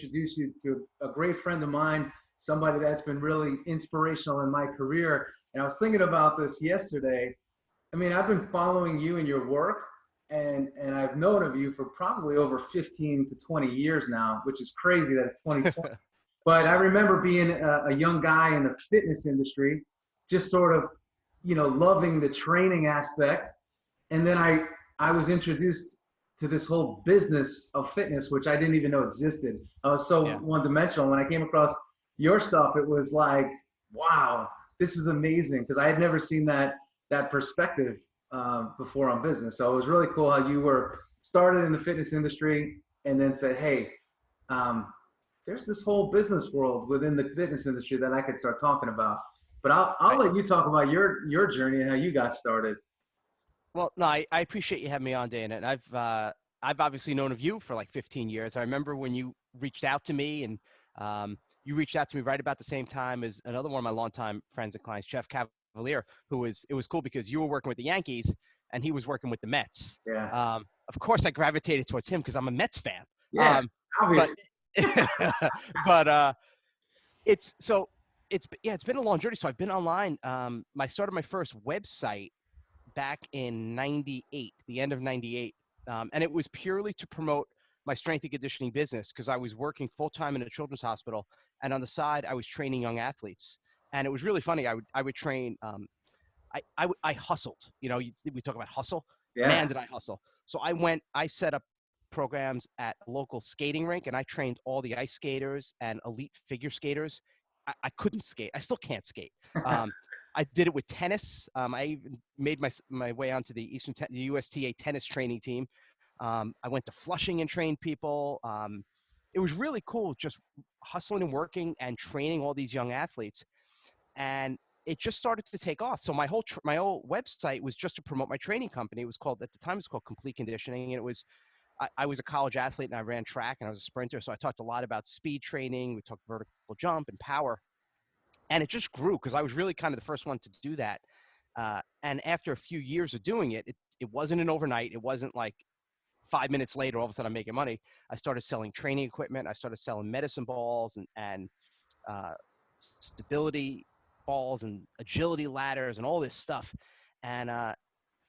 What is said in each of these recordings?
introduce you to a great friend of mine, somebody that's been really inspirational in my career. And I was thinking about this yesterday. I mean, I've been following you and your work, and I've known of you for probably over 15 to 20 years now, which is crazy that it's 2020. But I remember being a young guy in the fitness industry, just sort of, loving the training aspect. And then I was introduced to this whole business of fitness, which I didn't even know existed. I was so one-dimensional. When I came across your stuff, it was like, wow, this is amazing, because I had never seen that perspective before on business. So it was really cool how you were started in the fitness industry and then said, hey, there's this whole business world within the fitness industry that I could start talking about. But I'll let you talk about your journey and how you got started. Well, no, I appreciate you having me on, Dana. And I've obviously known of you for like 15 years. I remember when you reached out to me, and you reached out to me right about the same time as another one of my longtime friends and clients, Dana Cavalea, it was cool because you were working with the Yankees and he was working with the Mets. Yeah. Of course, I gravitated towards him because I'm a Mets fan. Yeah, obviously. But it's been a long journey. So I've been online. I started my first website back in '98, the end of '98, and it was purely to promote my strength and conditioning business, because I was working full time in a children's hospital, and on the side I was training young athletes. And it was really funny. I would train. I hustled. We talk about hustle. Yeah. Man, did I hustle! So I set up programs at a local skating rink, and I trained all the ice skaters and elite figure skaters. I couldn't skate. I still can't skate. I did it with tennis. I even made my way onto the the USTA tennis training team. I went to Flushing and trained people. It was really cool, just hustling and working and training all these young athletes. And it just started to take off. So my whole website was just to promote my training company. It was called, at the time, it was called Complete Conditioning. And it was, I was a college athlete and I ran track and I was a sprinter. So I talked a lot about speed training. We talked vertical jump and power. And it just grew because I was really kind of the first one to do that. And after a few years of doing it, it wasn't an overnight. It wasn't like 5 minutes later, all of a sudden I'm making money. I started selling training equipment. I started selling medicine balls and stability balls and agility ladders and all this stuff. And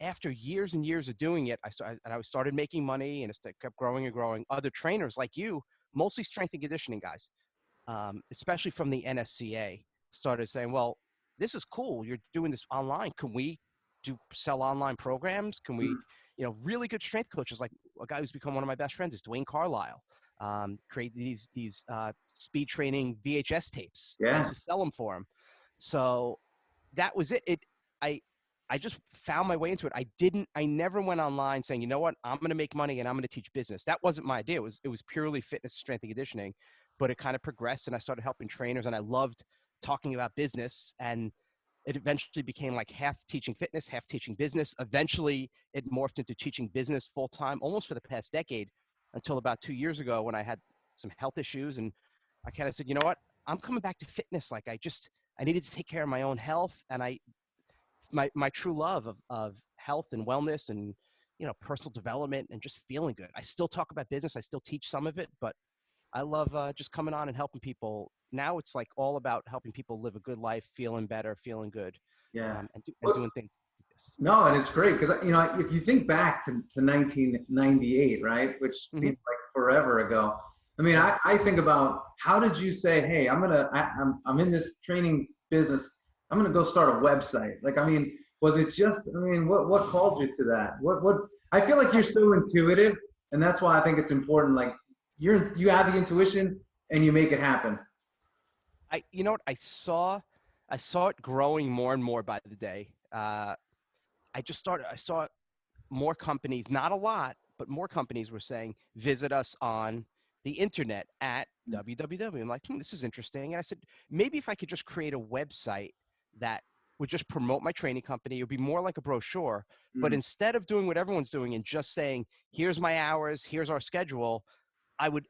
after years and years of doing it, I started making money, and it kept growing and growing. Other trainers like you, mostly strength and conditioning guys, especially from the NSCA, started saying, well, this is cool. You're doing this online. Can we sell online programs? Can we, really good strength coaches, like a guy who's become one of my best friends is Dwayne Carlisle, create these speed training VHS tapes. Yeah. I used to sell them for him. So that was it. I just found my way into it. I never went online saying, you know what, I'm going to make money and I'm going to teach business. That wasn't my idea. It was purely fitness, strength and conditioning, but it kind of progressed, and I started helping trainers, and I loved talking about business, and it eventually became like half teaching fitness, half teaching business. Eventually it morphed into teaching business full time, almost for the past decade, until about 2 years ago when I had some health issues. And I kind of said, you know what, I'm coming back to fitness. Like I needed to take care of my own health, and my true love of health and wellness and, personal development and just feeling good. I still talk about business. I still teach some of it, but I love just coming on and helping people. Now it's like all about helping people live a good life, feeling better, feeling good, Yeah. and doing things like this. No, and it's great because, if you think back to 1998, right, which seems like forever ago. I mean, I think about, how did you say, hey, I'm in this training business, I'm going to go start a website? Like, I mean, was it just, what called you to that? What, I feel like you're so intuitive, and that's why I think it's important. Like, you have the intuition and you make it happen. You know what? I saw it growing more and more by the day. I saw more companies, not a lot, but more companies were saying, visit us on the internet at www. I'm like, this is interesting. And I said, maybe if I could just create a website that would just promote my training company, it would be more like a brochure. But instead of doing what everyone's doing and just saying, here's my hours, here's our schedule, I would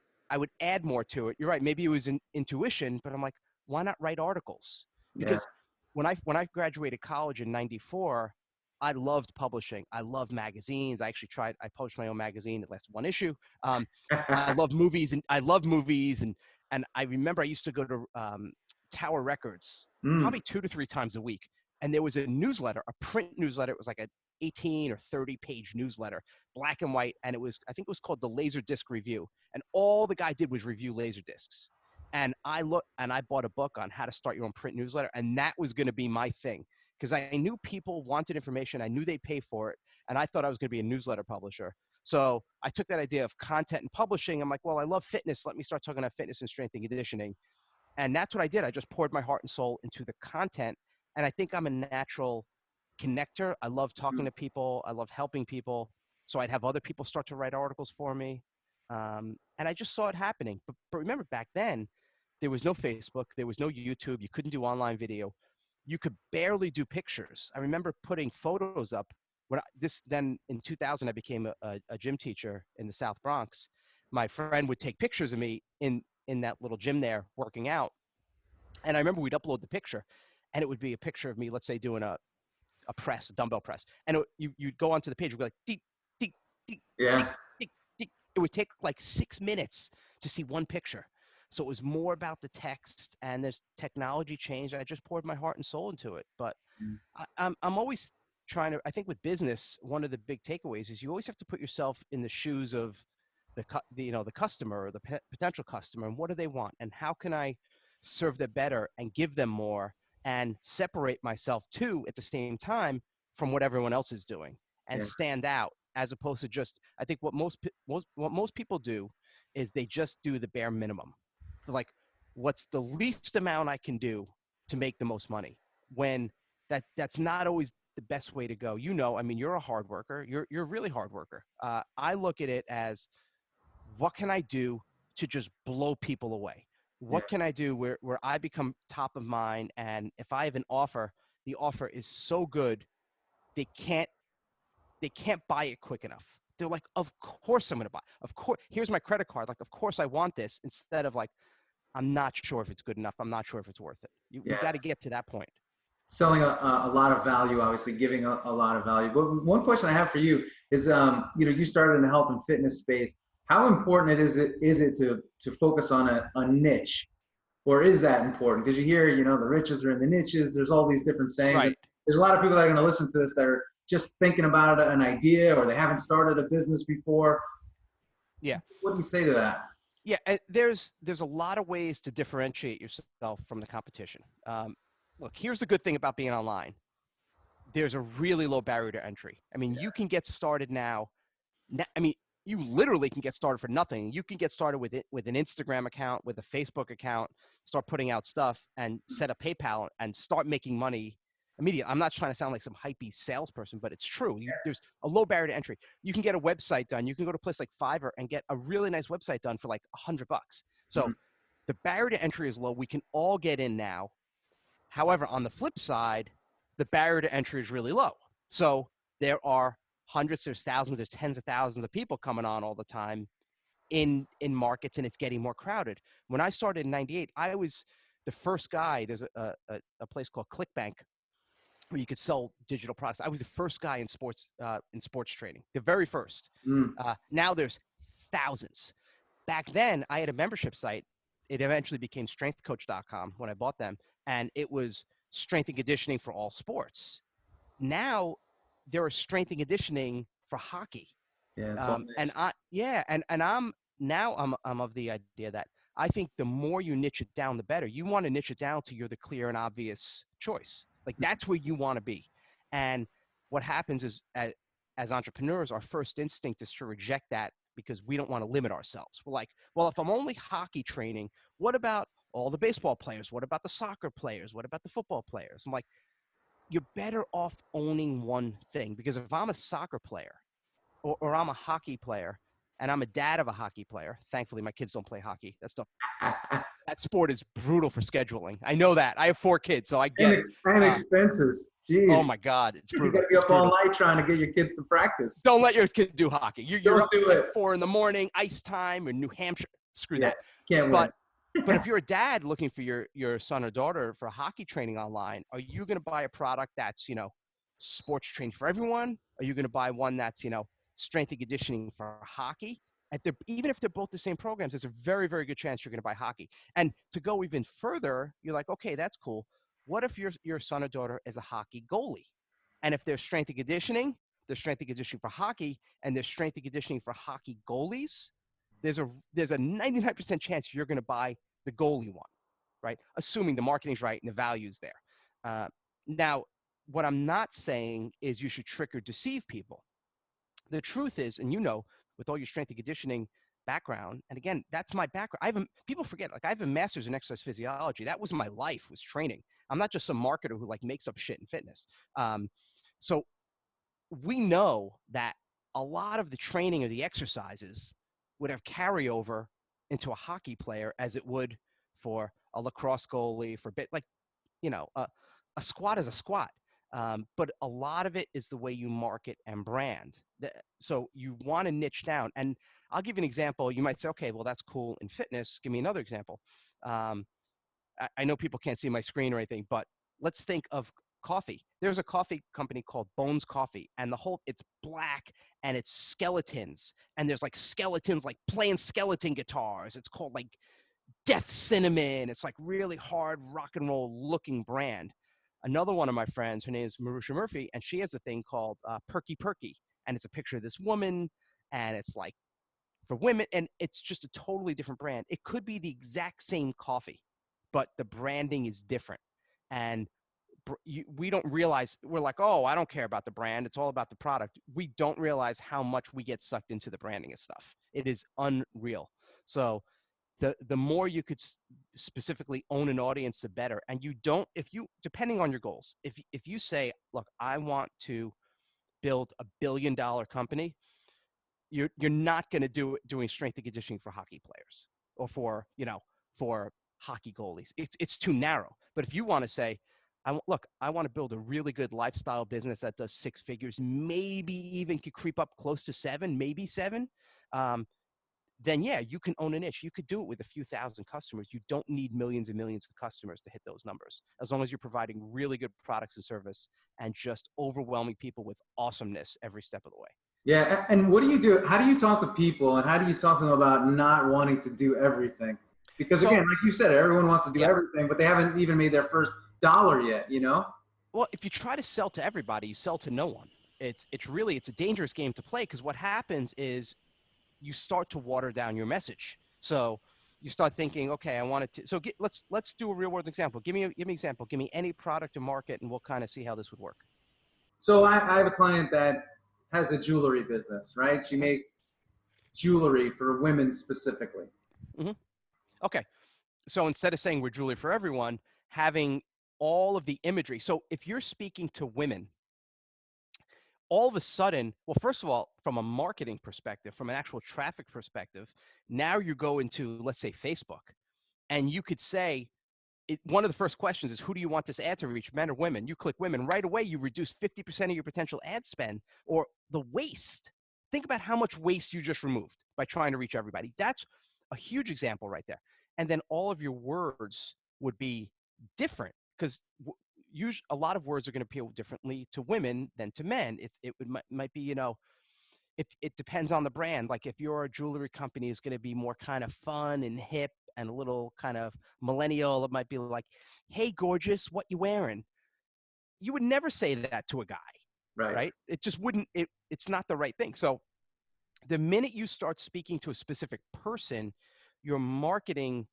add more to it. You're right. Maybe it was an intuition, but I'm like, why not write articles? Because when I graduated college in '94, I loved publishing. I loved magazines. I published my own magazine that lasted one issue. I love movies and I remember I used to go to Tower Records Mm, probably 2 to 3 times a week. And there was a newsletter, a print newsletter. It was like a 18 or 30-page newsletter, black and white. And I think it was called the Laserdisc Review. And all the guy did was review Laserdiscs. And I bought a book on how to start your own print newsletter. And that was going to be my thing because I knew people wanted information. I knew they'd pay for it. And I thought I was going to be a newsletter publisher. So I took that idea of content and publishing. I'm like, well, I love fitness. Let me start talking about fitness and strength and conditioning. And that's what I did. I just poured my heart and soul into the content. And I think I'm a natural connector. I love talking mm, to people. I love helping people. So I'd have other people start to write articles for me. And I just saw it happening. But remember, back then, there was no Facebook. There was no YouTube. You couldn't do online video. You could barely do pictures. I remember putting photos up. Then in 2000, I became a gym teacher in the South Bronx. My friend would take pictures of me in that little gym there working out. And I remember we'd upload the picture and it would be a picture of me, let's say doing a press, a dumbbell press. And you'd go onto the page, it would be like, deep, deep, deep, deep, yeah. deep, deep. It would take like 6 minutes to see one picture. So it was more about the text and there's technology changed. I just poured my heart and soul into it. But Mm, I'm always trying to, I think with business, one of the big takeaways is you always have to put yourself in the shoes of the customer or the potential customer, and what do they want, and how can I serve them better and give them more, and separate myself too at the same time from what everyone else is doing, and yeah. stand out as opposed to just. I think what most people do is they just do the bare minimum. They're like, what's the least amount I can do to make the most money? When that's not always the best way to go. I mean, you're a hard worker. You're a really hard worker. I look at it as, what can I do to just blow people away? Yeah. What can I do where I become top of mind? And if I have an offer, the offer is so good, they can't buy it quick enough. They're like, of course I'm going to buy. Of course, here's my credit card. Like, of course I want this, instead of like, I'm not sure if it's good enough. I'm not sure if it's worth it. We Yeah. got to get to that point. Selling a lot of value, obviously giving a lot of value. But one question I have for you is, you started in the health and fitness space. How important is it to focus on a niche, or is that important? Because you hear, the riches are in the niches. There's all these different sayings. And Right. there's a lot of people that are going to listen to this that are just thinking about an idea, or they haven't started a business before. Yeah. What do you say to that? Yeah. And there's a lot of ways to differentiate yourself from the competition. Look, here's the good thing about being online. There's a really low barrier to entry. I mean, you can get started now. I mean, you literally can get started for nothing. You can get started with an Instagram account, with a Facebook account, start putting out stuff and set up PayPal and start making money immediately. I'm not trying to sound like some hypey salesperson, but it's true. There's a low barrier to entry. You can get a website done. You can go to a place like Fiverr and get a really nice website done for like $100. So Mhm. the barrier to entry is low. We can all get in now. However, on the flip side, the barrier to entry is really low. So there are hundreds, there's thousands, there's tens of thousands of people coming on all the time in markets, and it's getting more crowded. When I started in 98, I was the first guy. There's a place called ClickBank where you could sell digital products. I was the first guy in sports trading, the very first. Mm, Now there's thousands. Back then, I had a membership site. It eventually became strengthcoach.com when I bought them, and it was strength and conditioning for all sports. Now there is strength and conditioning for hockey. yeah, it's all And niche. I'm of the idea that I think the more you niche it down, the better. You want to niche it down to you're the clear and obvious choice. Like that's where you want to be. And what happens is, as entrepreneurs, our first instinct is to reject that because we don't want to limit ourselves. We're like, well, if I'm only hockey training, what about all the baseball players? What about the soccer players? What about the football players? I'm like, you're better off owning one thing, because if I'm a soccer player or I'm a hockey player and I'm a dad of a hockey player, thankfully my kids don't play hockey. That sport is brutal for scheduling. I know that. I have 4 kids, so I get it. And expenses. Oh Jeez. my God, it's You got brutal. to be It's up all brutal. night trying to get your kids to practice. Don't let your kid do hockey. You're Don't up do at it. 4 a.m, ice time in New Hampshire. Screw Yeah, that. can't win. But if you're a dad looking for your son or daughter for hockey training online, are you going to buy a product that's sports training for everyone? Are you going to buy one that's, strength and conditioning for hockey? Even if they're both the same programs, there's a very, very good chance you're going to buy hockey. And to go even further, you're like, okay, that's cool. What if your son or daughter is a hockey goalie? And if there's strength and conditioning for hockey, and there's strength and conditioning for hockey goalies, there's a 99% chance you're going to buy the goalie one, right? Assuming the marketing's right and the value's there. Now, what I'm not saying is you should trick or deceive people. The truth is, and with all your strength and conditioning background, and again, that's my background. People forget, like I have a master's in exercise physiology. That was my life, was training. I'm not just some marketer who like makes up shit in fitness. So we know that a lot of the training or the exercises would have carryover into a hockey player as it would for a lacrosse goalie, a squat is a squat. But a lot of it is the way you market and brand. So you want to niche down. And I'll give you an example. You might say, okay, well, that's cool in fitness. Give me another example. I know people can't see my screen or anything, but let's think of coffee. There's a coffee company called Bones Coffee, and it's black and it's skeletons. And there's like skeletons, like playing skeleton guitars. It's called like Death Cinnamon. It's like really hard rock and roll looking brand. Another one of my friends, her name is Marusha Murphy, and she has a thing called Perky Perky. And it's a picture of this woman, and it's like for women, and it's just a totally different brand. It could be the exact same coffee, but the branding is different. And we don't realize, we're like, oh, I don't care about the brand. It's all about the product. We don't realize how much we get sucked into the branding of stuff. It is unreal. So the more you could specifically own an audience, the better. And depending on your goals, if you say, look, I want to build $1 billion company, you're not going to do it doing strength and conditioning for hockey players or for hockey goalies. It's too narrow. But if you want to say, I want to build a really good lifestyle business that does 6 figures, maybe even could creep up close to 7, maybe 7. Then yeah, you can own a niche. You could do it with a few thousand customers. You don't need millions and millions of customers to hit those numbers, as long as you're providing really good products and service and just overwhelming people with awesomeness every step of the way. Yeah, and what do you do? How do you talk to people, and how do you talk to them about not wanting to do everything? Because again, like you said, everyone wants to do everything, but they haven't even made their first dollar yet, Well, if you try to sell to everybody, you sell to no one. It's a dangerous game to play, because what happens is you start to water down your message. So you start thinking, okay, I want to. So let's do a real world example. Give me an example. Give me any product or market, and we'll kind of see how this would work. So I have a client that has a jewelry business, right? She makes jewelry for women specifically. Mm-hmm. Okay. So instead of saying we're jewelry for everyone, having all of the imagery. So if you're speaking to women, all of a sudden, well, first of all, from a marketing perspective, from an actual traffic perspective, now you go into, let's say, Facebook, and you could say, one of the first questions is, who do you want this ad to reach, men or women? You click women. Right away, you reduce 50% of your potential ad spend, or the waste. Think about how much waste you just removed by trying to reach everybody. That's a huge example right there. And then all of your words would be different, because a lot of words are going to appeal differently to women than to men. Might be, if it depends on the brand. Like if you're a jewelry company, is going to be more kind of fun and hip and a little kind of millennial. It might be like, hey, gorgeous, what you wearing? You would never say that to a guy, right? It just wouldn't, it's not the right thing. So the minute you start speaking to a specific person, your marketing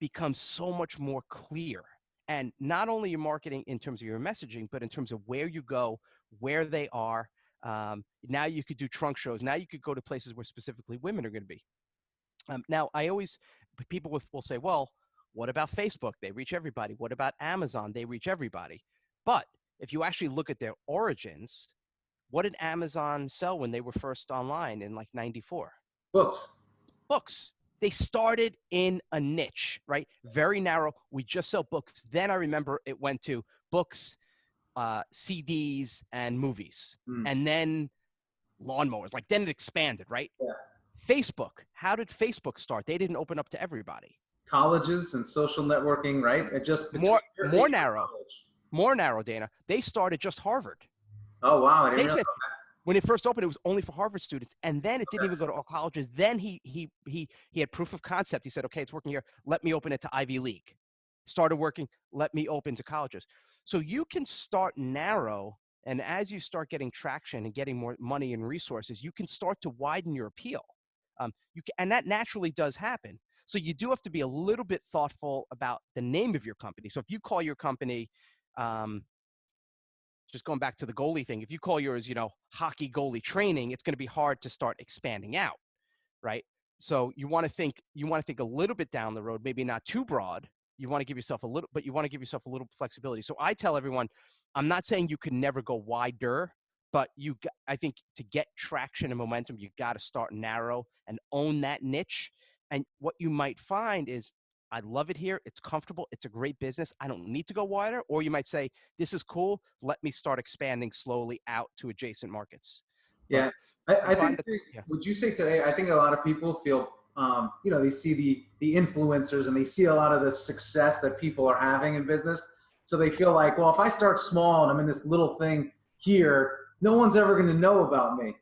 becomes so much more clear. And not only your marketing in terms of your messaging, but in terms of where you go, where they are. Now you could do trunk shows. Now you could go to places where specifically women are going to be. Now, people will say, well, what about Facebook? They reach everybody. What about Amazon? They reach everybody. But if you actually look at their origins, what did Amazon sell when they were first online in like 94? Books. They started in a niche, right? Very narrow. We just sell books. Then I remember it went to books, CDs, and movies. And then lawnmowers. Like then it expanded, right? Yeah. Facebook. How did Facebook start? They didn't open up to everybody. Colleges and social networking, right? It just more narrow. More narrow, Dana. They started just Harvard. Oh, wow. I didn't They realize. said when it first opened, it was only for Harvard students, and then it didn't even go to all colleges. Then he had proof of concept. He said, okay, it's working here. Let me open it to Ivy League. Started working. Let me open to colleges. So you can start narrow, and as you start getting traction and getting more money and resources, you can start to widen your appeal. And that naturally does happen. So you do have to be a little bit thoughtful about the name of your company. So if you call your company, um, just going back to the goalie thing, if you call yours, hockey goalie training, it's going to be hard to start expanding out, right? So you want to think a little bit down the road, maybe not too broad. You want to give yourself a little, but you want to give yourself a little flexibility. So I tell everyone, I'm not saying you can never go wider, but I think to get traction and momentum, you got to start narrow and own that niche. And what you might find is, I love it here. It's comfortable. It's a great business. I don't need to go wider. Or you might say, this is cool. Let me start expanding slowly out to adjacent markets. But Yeah, I I find think. that, yeah. Would you say today? I think a lot of people feel, they see the influencers and they see a lot of the success that people are having in business. So they feel like, well, if I start small and I'm in this little thing here, no one's ever going to know about me.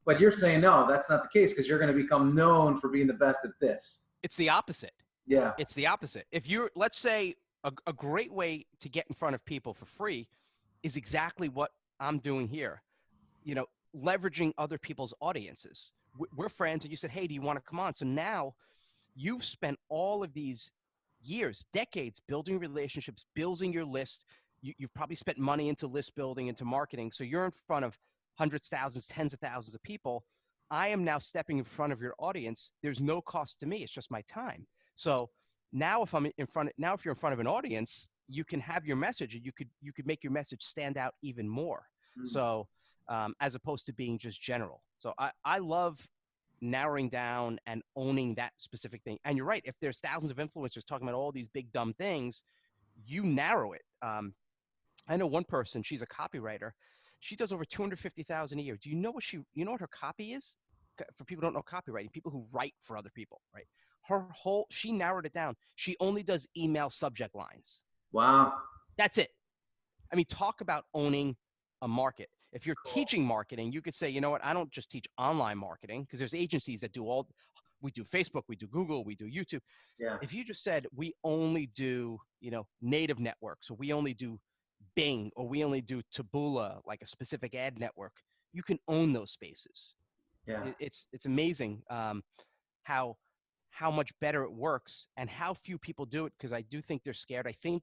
But you're saying no, that's not the case because you're going to become known for being the best at this. It's the opposite. Yeah, It's the opposite. If you're, let's say, a great way to get in front of people for free is exactly what I'm doing here. You know, leveraging other people's audiences. We're friends, and you said, "Hey, do you want to come on?" So now you've spent all of these years, decades, building relationships, building your list. You've probably spent money into list building, into marketing. So you're in front of hundreds, thousands, tens of thousands of people. I am now stepping in front of your audience. There's no cost to me. It's just my time. So now if you're in front of an audience, you can have your message, and you could make your message stand out even more. So as opposed to being just general. So I love narrowing down and owning that specific thing. And you're right. If there's thousands of influencers talking about all these big dumb things, you narrow it. I know one person. She's a copywriter. She does over 250,000 a year. Do you know what her copy is? For people who don't know copywriting, people who write for other people, right? She narrowed it down. She only does email subject lines. wow. That's it. I mean, talk about owning a market. If you're teaching marketing, you could say, you know what, I don't just teach online marketing, because there's agencies that we do Facebook, we do Google, we do YouTube. Yeah, If you just said, we only do, native networks, or we only do Bing, or we only do Taboola, like a specific ad network, you can own those spaces. yeah, It's amazing how much better it works, and how few people do it, because I do think they're scared. I think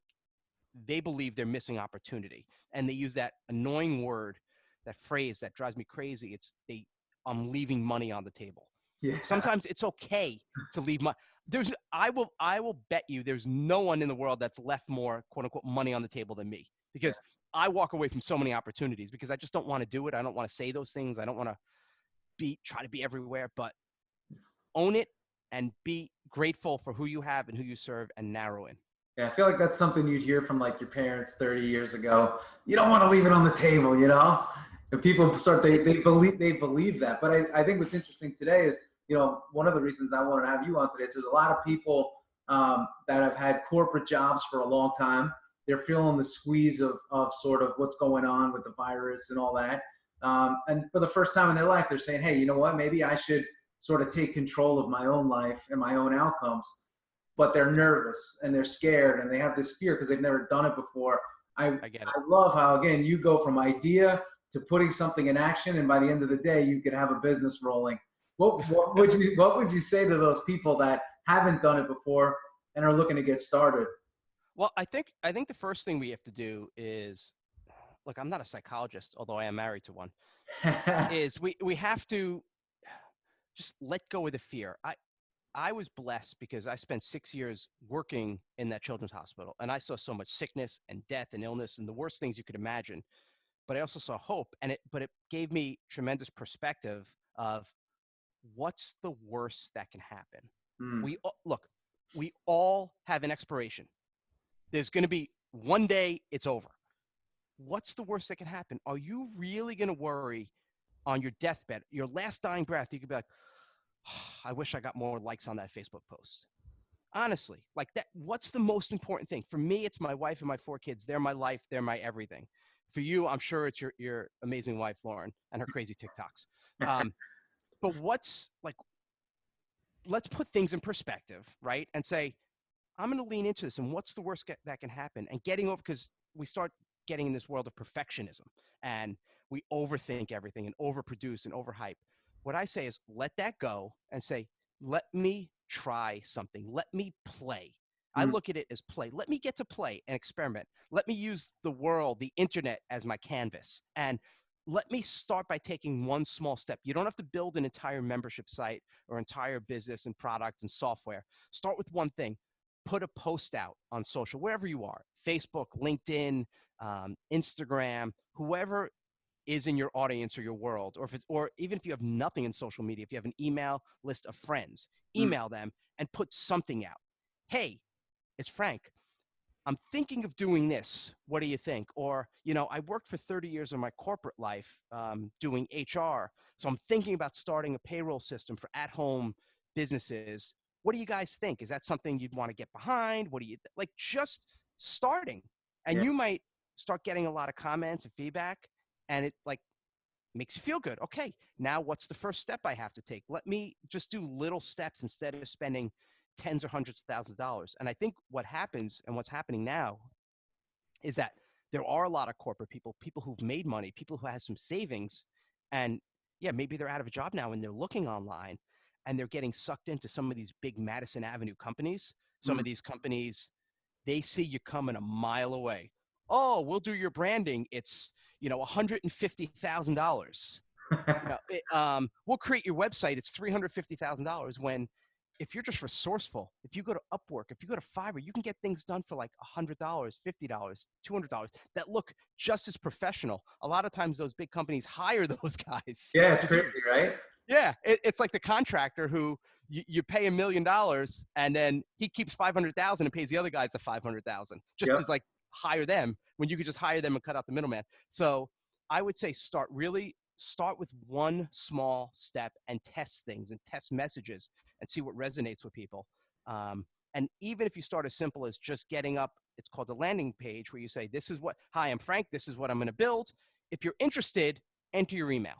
they believe they're missing opportunity, and they use that annoying word, that phrase that drives me crazy. I'm leaving money on the table. yeah, Sometimes it's okay to leave money. I will bet you there's no one in the world that's left more, quote unquote, money on the table than me, yeah, because I walk away from so many opportunities because I just don't want to do it. I don't want to say those things. I don't want to try to be everywhere, but own it and be grateful for who you have and who you serve, and narrow in. yeah. I feel like that's something you'd hear from like your parents 30 years ago. You don't want to leave it on the table, you know? And people start, they believe that. But I think what's interesting today is, one of the reasons I wanted to have you on today is there's a lot of people that have had corporate jobs for a long time. They're feeling the squeeze of sort of what's going on with the virus and all that. And for the first time in their life, they're saying, hey, you know what? Maybe I should sort of take control of my own life and my own outcomes. But they're nervous and they're scared and they have this fear because they've never done it before. I get it. I love how, again, you go from idea to putting something in action, and by the end of the day, you could have a business rolling. What would you say to those people that haven't done it before and are looking to get started? Well, I think the first thing we have to do is, look, I'm not a psychologist, although I am married to one, is we have to just let go of the fear. I was blessed because I spent 6 years working in that children's hospital, and I saw so much sickness and death and illness and the worst things you could imagine. But I also saw hope, but it gave me tremendous perspective of what's the worst that can happen. Hmm. Look, we all have an expiration. There's going to be one day it's over. What's the worst that can happen? Are you really going to worry on your deathbed, your last dying breath? You could be like, I wish I got more likes on that Facebook post. Honestly, like that, what's the most important thing? For me, it's my wife and my 4 kids. They're my life. They're my everything. For you, I'm sure it's your amazing wife, Lauren, and her crazy TikToks. But what's like, let's put things in perspective, right? And say, I'm going to lean into this. And what's the worst that can happen? And getting over, because we start getting in this world of perfectionism and we overthink everything and overproduce and overhype. What I say is let that go and say, let me try something. Let me play. I Mm, look at it as play. Let me get to play and experiment. Let me use the world, the internet as my canvas. And let me start by taking one small step. You don't have to build an entire membership site or entire business and product and software. Start with one thing. Put a post out on social, wherever you are, Facebook, LinkedIn, Instagram, whoever is in your audience or your world, or if it's, or even if you have nothing in social media, if you have an email list of friends, mm, email them and put something out. Hey, it's Frank. I'm thinking of doing this. What do you think? Or, I worked for 30 years of my corporate life doing HR. So I'm thinking about starting a payroll system for at-home businesses. What do you guys think? Is that something you'd want to get behind? What do you like? Just starting, and yeah. you might start getting a lot of comments and feedback, and it like makes you feel good. Okay, now what's the first step I have to take? Let me just do little steps instead of spending tens or hundreds of thousands of dollars. And I think what happens and what's happening now is that there are a lot of corporate people, people who've made money, people who have some savings, and yeah, maybe they're out of a job now and they're looking online and they're getting sucked into some of these big Madison Avenue companies. Some Mm. of these companies, they see you coming a mile away. Oh, we'll do your branding. It's, $150,000. We'll create your website. It's $350,000. When if you're just resourceful, if you go to Upwork, if you go to Fiverr, you can get things done for like $100, $50, $200 that look just as professional. A lot of times those big companies hire those guys Yeah, it's to do. crazy, right? Yeah, it's like the contractor who you pay $1 million and then he keeps 500,000 and pays the other guys the 500,000 just Yep. to like hire them when you could just hire them and cut out the middleman. So I would say start with one small step and test things and test messages and see what resonates with people. And even if you start as simple as just getting up, it's called a landing page where you say, hi, I'm Frank. This is what I'm going to build. If you're interested, enter your email.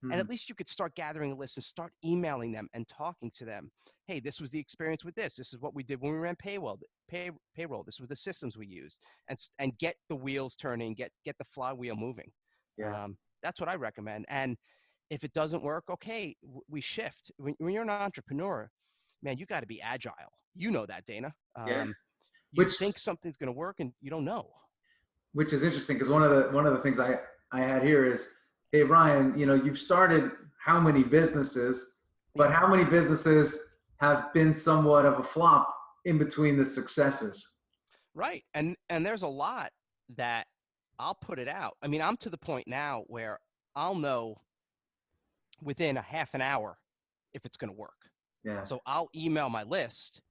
And Mm, at least you could start gathering a list and start emailing them and talking to them. Hey, this was the experience with this. This is what we did when we ran payroll. This were the systems we used, and get the wheels turning, get the flywheel moving. yeah. That's what I recommend. And if it doesn't work, okay, we shift. When you're an entrepreneur, man, you got to be agile. You know that, Dana. Yeah. You Which think something's going to work, and you don't know. which is interesting because one of the things I had here is, hey Ryan, you've started how many businesses, but Yeah. how many businesses have been somewhat of a flop in between the successes? Right. And there's a lot that I'll put it out. I mean, I'm to the point now where I'll know within a half an hour if it's going to work. Yeah, So I'll email my list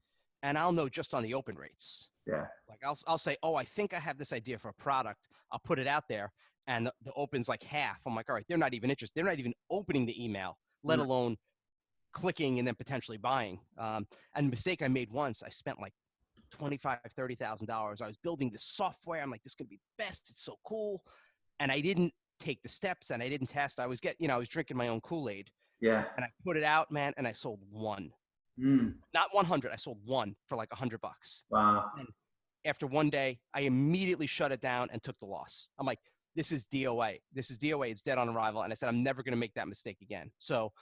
and I'll know just on the open rates. yeah. Like I'll say, "Oh, I think I have this idea for a product." I'll put it out there and the open's like half. I'm like, "All right, they're not even interested. They're not even opening the email, let Mm, alone clicking and then potentially buying." And the mistake I made once, I spent like $25,000, $30,000. I was building this software. I'm like, this is gonna be the best. It's so cool. And I didn't take the steps and I didn't test. I was drinking my own Kool-Aid yeah. and I put it out, man, and I sold one. Mm, Not 100. I sold one for like $100. wow. And after one day, I immediately shut it down and took the loss. I'm like, this is DOA. This is DOA. It's dead on arrival. And I said, I'm never going to make that mistake again. So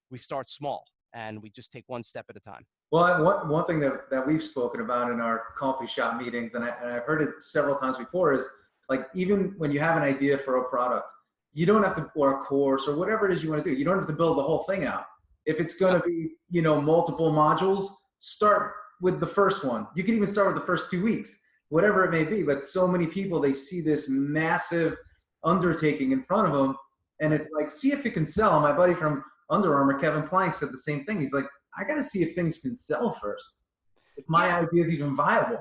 we start small and we just take one step at a time. Well, one thing that we've spoken about in our coffee shop meetings, and I've heard it several times before, is like even when you have an idea for a product, you don't have to, or a course or whatever it is you want to do, you don't have to build the whole thing out. If it's going No, to be, multiple modules, start with the first one. You can even start with the first 2 weeks, whatever it may be. But so many people, they see this massive undertaking in front of them, and it's like, see if it can sell. My buddy from Under Armour, Kevin Plank, said the same thing. He's like, I got to see if things can sell first, if my yeah, idea is even viable.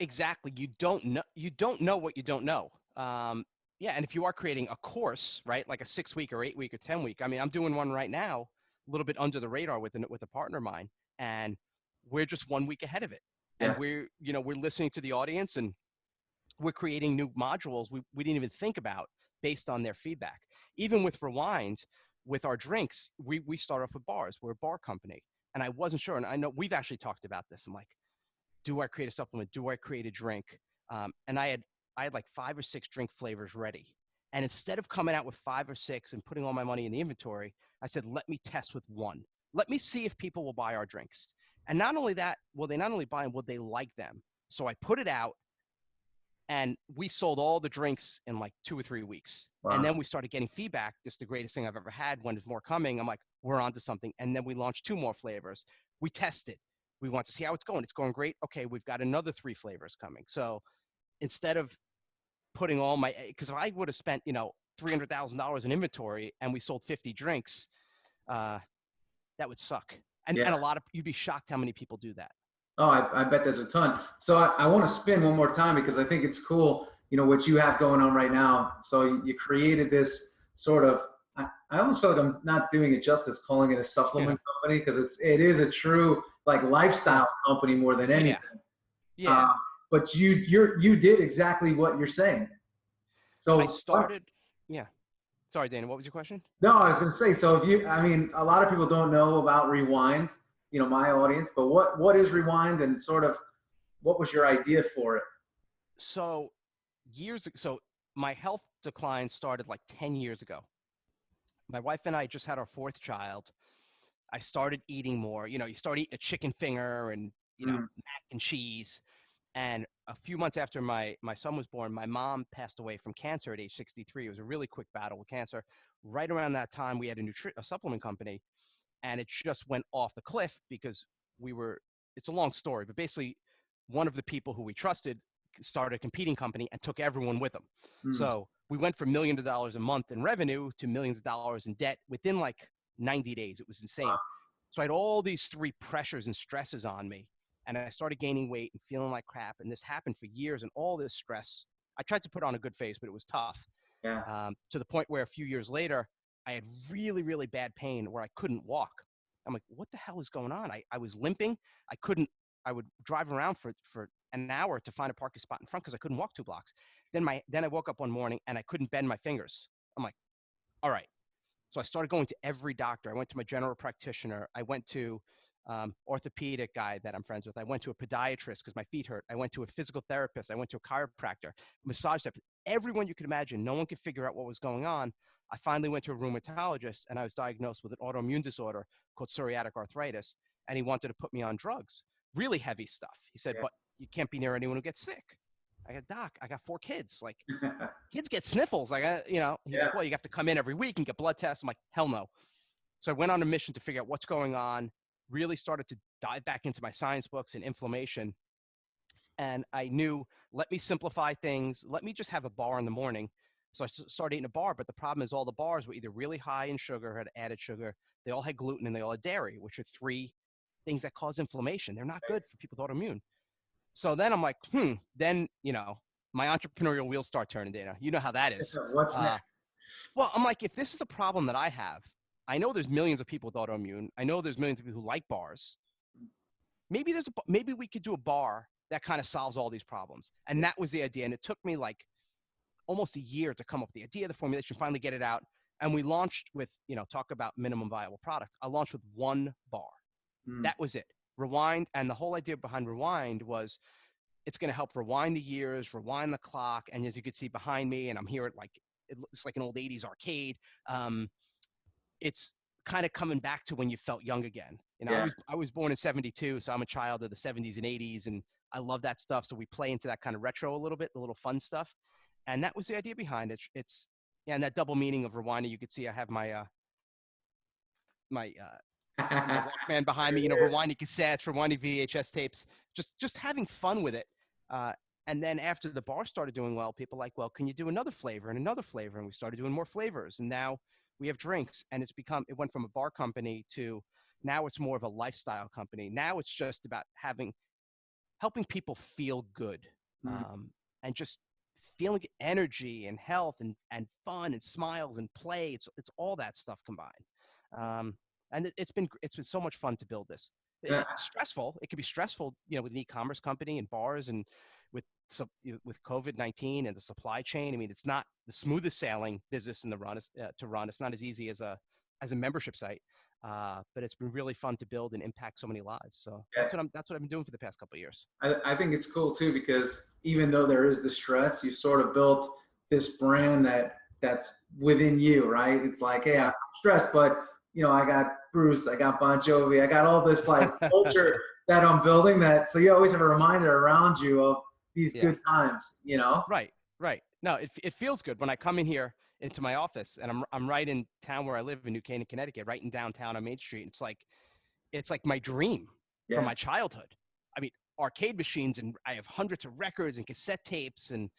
exactly. You don't know what you don't know. Yeah, and if you are creating a course, right, like a 6 week or 8 week or 10 week, I mean, I'm doing one right now, a little bit under the radar with a partner of mine, and we're just 1 week ahead of it, and Yeah. we're listening to the audience, and we're creating new modules we didn't even think about based on their feedback. Even with Rewind, with our drinks, we start off with bars. We're a bar company. And I wasn't sure. And I know we've actually talked about this. I'm like, do I create a supplement? Do I create a drink? And I had like 5 or 6 drink flavors ready. And instead of coming out with 5 or 6 and putting all my money in the inventory, I said, let me test with one. Let me see if people will buy our drinks. And not only that, will they not only buy them, will they like them? So I put it out and we sold all the drinks in like 2 or 3 weeks. And Wow. then we started getting feedback. This is the greatest thing I've ever had. When there's more coming, I'm like, we're onto something. And then we launched 2 more flavors. We tested. We want to see how it's going. It's going great. Okay, we've got another 3 flavors coming. So instead of putting all my, because if I would have spent, $300,000 in inventory and we sold 50 drinks, that would suck. And Yeah. a lot of, you'd be shocked how many people do that. Oh, I bet there's a ton. So I want to spin one more time because I think it's cool, what you have going on right now. So you created this sort of, I almost feel like I'm not doing it justice calling it a Yeah. supplement company because it is a true like lifestyle company more than anything. Yeah. Uh, Yeah. but you did exactly what you're saying. I So started, yeah. Sorry, Dana, what was your question? no, I was going to say, so if I mean, a lot of people don't know about Rewind, my audience, but what is Rewind and sort of what was your idea for it? So so my health decline started like 10 years ago. My wife and I just had our 4th child. I started eating more. You start eating a chicken finger and, Mm, mac and cheese. And a few months after my son was born, my mom passed away from cancer at age 63. It was a really quick battle with cancer. Right around that time, we had a supplement company, and it just went off the cliff because it's a long story, but basically one of the people who we trusted started a competing company and took everyone with them. mm, So we went from millions of dollars a month in revenue to millions of dollars in debt within like 90 days. It was insane. So I had all these 3 pressures and stresses on me, and I started gaining weight and feeling like crap. And this happened for years, and all this stress. I tried to put on a good face, but it was tough. yeah. To the point where a few years later, I had really, really bad pain where I couldn't walk. I'm like, what the hell is going on? I was limping. I would drive around for an hour to find a parking spot in front because I couldn't walk 2 blocks. Then I woke up one morning and I couldn't bend my fingers. I'm like, all right. So I started going to every doctor. I went to my general practitioner. I went to orthopedic guy that I'm friends with. I went to a podiatrist because my feet hurt. I went to a physical therapist. I went to a chiropractor, massage therapist, everyone you could imagine. No one could figure out what was going on. I finally went to a rheumatologist and I was diagnosed with an autoimmune disorder called psoriatic arthritis. And he wanted to put me on drugs, really heavy stuff. He said, Yeah. but you can't be near anyone who gets sick. I got, doc, I got 4 kids. Like, kids get sniffles. Like, he's Yeah. like, well, you have to come in every week and get blood tests. I'm like, hell no. So I went on a mission to figure out what's going on, really started to dive back into my science books and inflammation. And I knew, let me simplify things. Let me just have a bar in the morning. So I started eating a bar, but the problem is all the bars were either really high in sugar, had added sugar. They all had gluten and they all had dairy, which are 3 things that cause inflammation. They're not good for people with autoimmune. So then I'm like, then, my entrepreneurial wheels start turning, Dana. You know how that is. What's next? Well, I'm like, if this is a problem that I have, I know there's millions of people with autoimmune. I know there's millions of people who like bars. Maybe we could do a bar that kind of solves all these problems. And that was the idea. And it took me like almost a year to come up with the idea, the formulation, finally get it out. And we launched with, talk about minimum viable product. I launched with 1 bar. Mm, That was it. Rewind. And the whole idea behind Rewind was it's going to help rewind the years, rewind the clock. And as you can see behind me, and I'm here at it's like an old 80s arcade. It's kind of coming back to when you felt young again. yeah. I was born in 72, so I'm a child of the 70s and 80s, and I love that stuff. So we play into that kind of retro a little bit, the little fun stuff. And that was the idea behind it. Yeah, and that double meaning of rewinding, you could see I have my Walkman behind me, rewinding cassettes, rewinding VHS tapes, just having fun with it. And then after the bar started doing well, people like, well, can you do another flavor and another flavor? And we started doing more flavors. And now we have drinks, and it went from a bar company to now it's more of a lifestyle company. Now it's just about helping people feel good, Mm, and just feeling energy and health and fun and smiles and play. It's all that stuff combined. And it's been so much fun to build this. Yeah, It's stressful. It could be stressful, with an e-commerce company and bars and with with COVID-19 and the supply chain. I mean, it's not the smoothest sailing business in the run to run. It's not as easy as a membership site, but it's been really fun to build and impact so many lives. So yeah. that's what I've been doing for the past couple of years. I think it's cool too because even though there is the stress, you sort of built this brand that's within you, right? It's like, hey, I'm Yeah. stressed, but I got Bruce, I got Bon Jovi, I got all this like culture that I'm building. That so you always have a reminder around you of these Yeah. good times. Right. Right. No, it feels good when I come in here into my office and I'm right in town where I live in New Canaan, Connecticut, right in downtown on Main Street. It's like my dream from Yeah, my childhood. I mean, arcade machines, and I have hundreds of records and cassette tapes and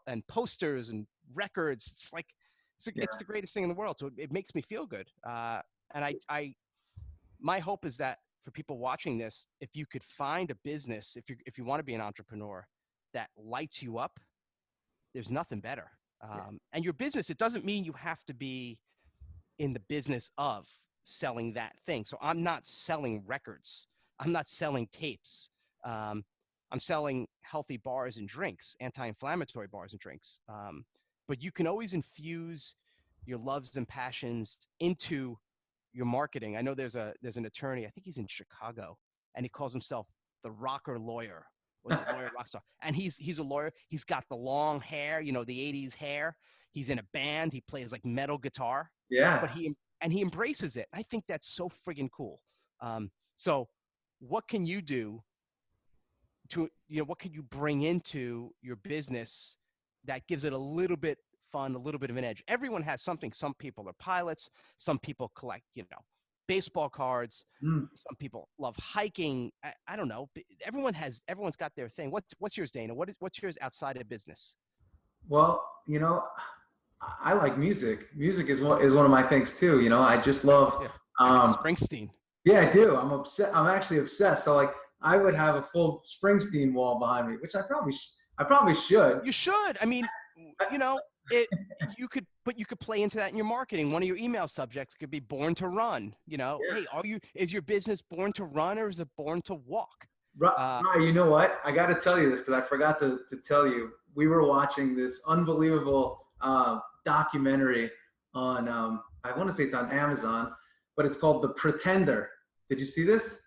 and posters and records. It's yeah, the greatest thing in the world. So it makes me feel good. And my hope is that for people watching this, if you could find a business, if you want to be an entrepreneur that lights you up, there's nothing better. yeah, And your business, it doesn't mean you have to be in the business of selling that thing. So I'm not selling records. I'm not selling tapes. Um, I'm selling healthy bars and drinks, anti-inflammatory bars and drinks. But you can always infuse your loves and passions into your marketing. I know there's an attorney. I think he's in Chicago, and he calls himself the rocker lawyer or the lawyer rock star. And he's a lawyer. He's got the long hair, the '80s hair. He's in a band. He plays like metal guitar, yeah. but he embraces it. I think that's so friggin' cool. So what can you do what can you bring into your business that gives it a little bit fun, a little bit of an edge? Everyone has something. Some people are pilots. Some people collect, baseball cards. Mm. Some people love hiking. I don't know. Everyone's got their thing. What's yours, Dana? What's yours outside of business? Well, I like music. Music is one of my things too. I just love. Yeah. Um, Springsteen. yeah, I do. I'm actually obsessed. So like, I would have a full Springsteen wall behind me, which I probably should. You should. I mean, you know, it you could play into that in your marketing. One of your email subjects could be born to run. Yeah. Hey, is your business born to run or is it born to walk? Uh, Right, you know what? I got to tell you this because I forgot to tell you. We were watching this unbelievable documentary on, I want to say it's on Amazon, but it's called The Pretender. Did you see this?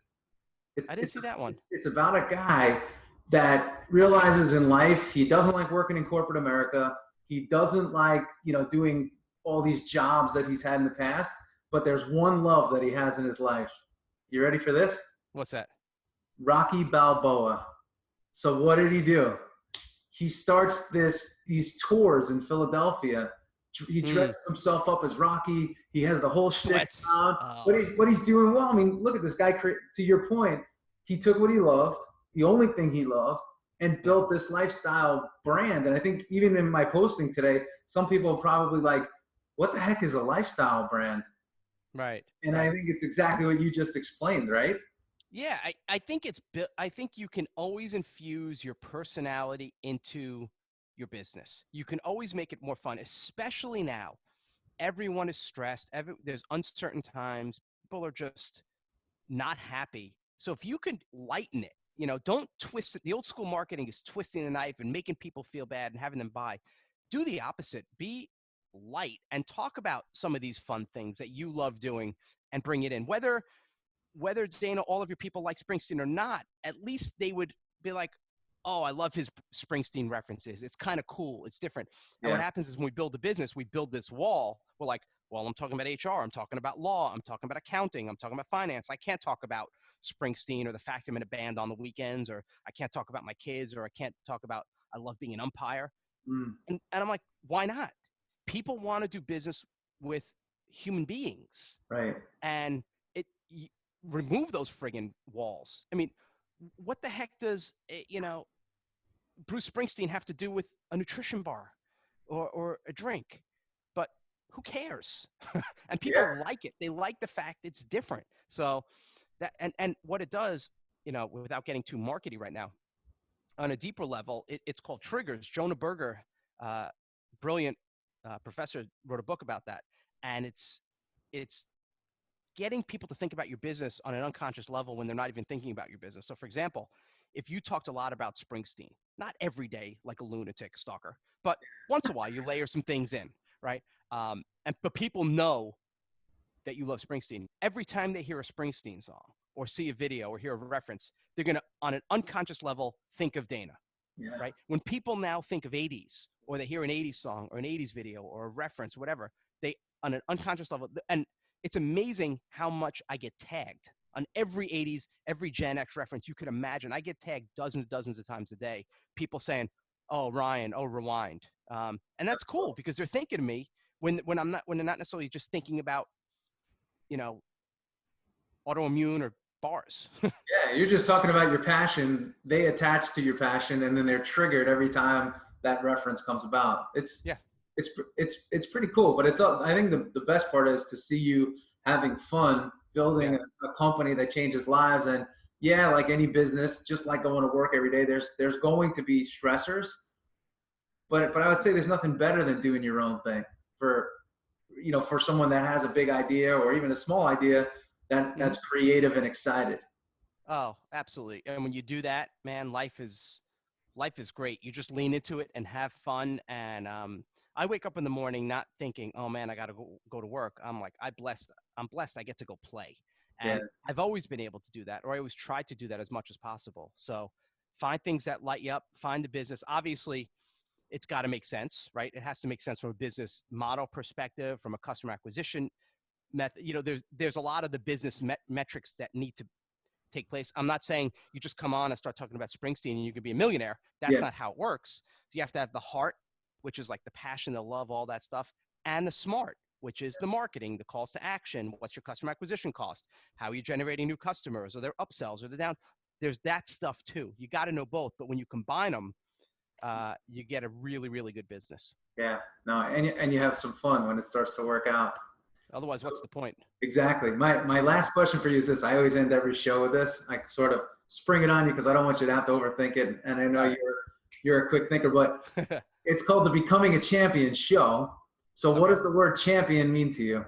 It's, I didn't it's, see that one. it's about a guy that realizes in life he doesn't like working in corporate America. He doesn't like, doing all these jobs that he's had in the past, but there's one love that he has in his life. You ready for this? What's that? Rocky Balboa. So what did he do? He starts these tours in Philadelphia. He Hmm. dresses himself up as Rocky. He has the whole shtick Sweats. on. But he's doing well. I mean, look at this guy. To your point, he took what he loved, the only thing he loved, and Yeah. built this lifestyle brand. And I think even in my posting today, some people are probably like, "What the heck is a lifestyle brand?" Right. And I Right. think it's exactly what you just explained, right? Yeah. I think I think you can always infuse your personality into your business. You can always make it more fun, especially now. Everyone is stressed. There's uncertain times. People are just not happy. So if you can lighten it, don't twist it. The old school marketing is twisting the knife and making people feel bad and having them buy. Do the opposite. Be light and talk about some of these fun things that you love doing and bring it in. Whether Dana, all of your people like Springsteen or not, at least they would be like, oh, I love his Springsteen references. It's kind of cool. It's different. And what Yeah. happens is when we build a business, we build this wall. We're like, well, I'm talking about HR. I'm talking about law. I'm talking about accounting. I'm talking about finance. I can't talk about Springsteen or the fact I'm in a band on the weekends, or I can't talk about my kids, or I can't talk about I love being an umpire. Mm, And I'm like, why not? People want to do business with human beings. right. And remove those friggin' walls. I mean, what the heck does, Bruce Springsteen have to do with a nutrition bar or a drink? But who cares? And Yeah. people like it. They like the fact it's different. So and what it does, without getting too markety right now, on a deeper level, it's called triggers. Jonah Berger, uh, brilliant professor, wrote a book about that, and it's getting people to think about your business on an unconscious level when they're not even thinking about your business. So for example, if you talked a lot about Springsteen, not every day like a lunatic stalker, but once in a while you layer some things in, right? But people know that you love Springsteen. Every time they hear a Springsteen song or see a video or hear a reference, they're going to, on an unconscious level, think of Dana, Yeah. right? When people now think of 80s, or they hear an 80s song or an 80s video or a reference, whatever, they, on an unconscious level, and it's amazing how much I get tagged on every 80s, every Gen X reference you could imagine. I get tagged dozens of times a day. People saying, "Oh, Ryan, oh, rewind," and that's cool because they're thinking of me when they're not necessarily just thinking about, you know, autoimmune or bars. Yeah, you're just talking about your passion. They attach to your passion, and then they're triggered every time that reference comes about. Yeah. It's pretty cool. But I think the best part is to see you having fun building Yeah. a company that changes lives. And yeah, like any business, just like going to work every day, there's going to be stressors. But I would say there's nothing better than doing your own thing for for someone that has a big idea or even a small idea that's creative and excited. Oh, absolutely. And when you do that, man, life is great. You just lean into it and have fun. And I wake up in the morning not thinking, "Oh man, I got to go to work." I'm like, I'm blessed. I get to go play. Yeah. And I've always been able to do that, or I always try to do that as much as possible. So find things that light you up, find the business. Obviously, it's got to make sense, right? It has to make sense from a business model perspective, from a customer acquisition method. There's a lot of the business metrics that need to take place. I'm not saying you just come on and start talking about Springsteen and you can be a millionaire. That's Yeah. not how it works. So you have to have the heart, which is like the passion, the love, all that stuff, and the smart, which is the marketing, the calls to action. What's your customer acquisition cost? How are you generating new customers? Are there upsells? Or the down? There's that stuff too. You got to know both, but when you combine them, you get a really, really good business. Yeah. No, and you have some fun when it starts to work out. Otherwise, what's the point? Exactly. My last question for you is this. I always end every show with this. I sort of spring it on you because I don't want you to have to overthink it. And I know Right. you're a quick thinker, but it's called the Becoming a Champion show. So what does the word champion mean to you?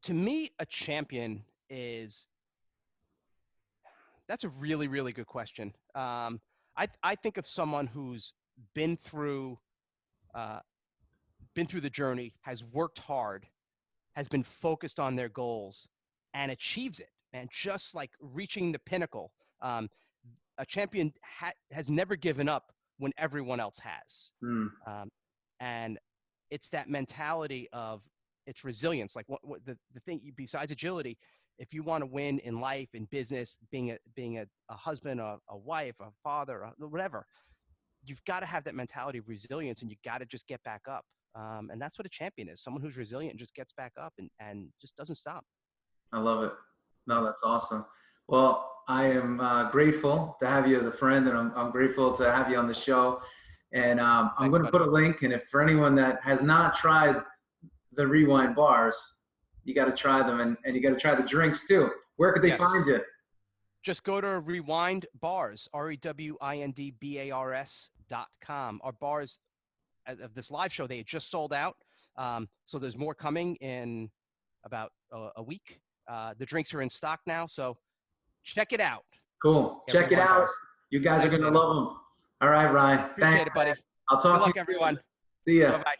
To me, a champion that's a really, really good question. I think of someone who's been through the journey, has worked hard, has been focused on their goals, and achieves it, and just like reaching the pinnacle. A champion has never given up when everyone else has. And it's that mentality of it's resilience. Like what the thing besides agility, if you want to win in life, in business, being a husband, a wife, a father, whatever, you've got to have that mentality of resilience, and you got to just get back up. And that's what a champion is. Someone who's resilient and just gets back up and just doesn't stop. I love it. No, that's awesome. Well, I am grateful to have you as a friend, and I'm grateful to have you on the show. And I'm going to put a link, and if for anyone that has not tried the Rewind bars, you got to try them, and you got to try the drinks too. Where could they find you? Just go to Rewind Bars, REWINDBARS.com. Our bars of this live show, they had just sold out. So there's more coming in about a week. The drinks are in stock now, so check it out. Cool. Check it out. You guys are going to love them. All right, Ryan. Appreciate it, buddy. I'll talk to you. Good luck, everyone. See ya. Bye-bye.